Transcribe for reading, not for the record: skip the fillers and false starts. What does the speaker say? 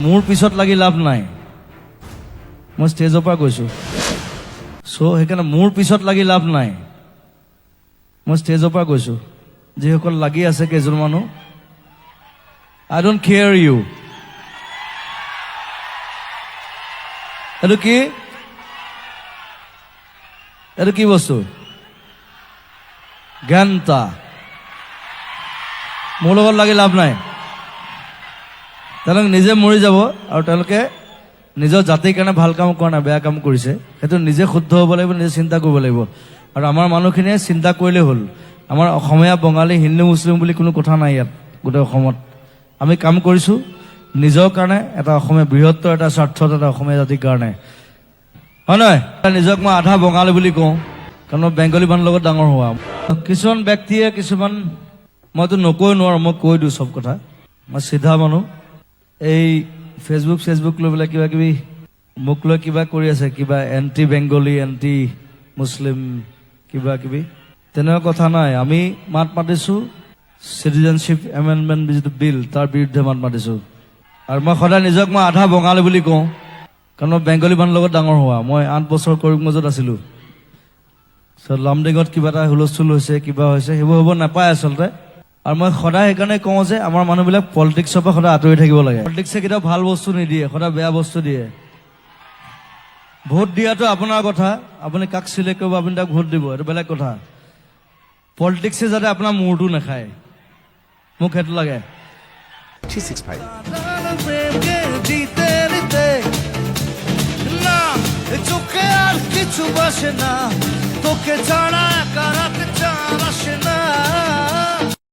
মোৰ পিছত লাগি লাভ নাই মই ষ্টেজৰ পৰা কৈছোঁ সেইকাৰণে মোৰ পিছত লাগি লাভ নাই মই ষ্টেজৰ পৰা কৈছোঁ যিসকল লাগি আছে কেইজন মানুহ আই ডোন্ট কেয়াৰ ইউ এইটো কি বস্তু জ্ঞানতা মোৰ লগত লাগি লাভ নাই তেওঁলোকে নিজে মৰি যাব আৰু তেওঁলোকে নিজৰ জাতিৰ কাৰণে ভাল কাম কৰা নাই বেয়া কাম কৰিছে সেইটো নিজে শুদ্ধ হ'ব লাগিব নিজে চিন্তা কৰিব লাগিব আৰু আমাৰ মানুহখিনিয়ে চিন্তা কৰিলেই হ'ল আমাৰ অসমীয়া বঙালী হিন্দু মুছলিম বুলি কোনো কথা নাই ইয়াত গোটেই অসমত আমি কাম কৰিছোঁ নিজৰ কাৰণে এটা অসমীয়া বৃহত্তৰ এটা স্বাৰ্থত এটা অসমীয়া জাতিৰ কাৰণে হয় নহয় নিজক মই আধা বঙালী বুলি কওঁ কাৰণ মই বেংগলী মানুহৰ লগত ডাঙৰ হোৱা কিছুমান ব্যক্তিয়ে কিছুমান মইতো নকৈ নোৱাৰোঁ মই কৈ দিওঁ চব কথা মই চিধা মানুহ এই ফেচবুক লৈ পেলাই কিবা কিবি মোক লৈ কিবা কৰি আছে কিবা এণ্টি বেংগলী এণ্টি মুছলিম কিবা কিবি তেনেকুৱা কথা নাই আমি মাত মাতিছোঁ চিটিজেনশ্বিপ এমেণ্ডমেণ্ট যিটো বিল তাৰ বিৰুদ্ধে মাত মাতিছোঁ আৰু মই সদায় নিজক মই আধা বঙালী বুলি কওঁ কাৰণ মই বেংগলী মানুহৰ লগত ডাঙৰ হোৱা মই 8 বছৰ কৰিমগঞ্জত আছিলোঁ লামডিঙত কিবা এটা হুলস্থুল হৈছে কিবা হৈছে সেইবোৰ হ'ব নাপায় আচলতে আৰু মই সদায় সেইকাৰণে কওঁ যে আমাৰ মানুহবিলাক পলিটিক্সৰ পৰা সদায় আঁতৰি থাকিব লাগে পলিটিক্সে কেতিয়াও ভাল বস্তু নিদিয়ে সদায় বেয়া বস্তু দিয়ে ভোট দিয়াটো আপোনাৰ কথা আপুনি কাক চিলেক্ট কৰিব আপুনি তাক ভোট দিব এইটো বেলেগ কথা পলিটিক্সে যাতে আপোনাৰ মূৰটো নাখায় মোক সেইটো লাগে 365 চোখে আৰ কিছু বসে না তোকে ছাড়া কাৰাতে চাৰ আসে না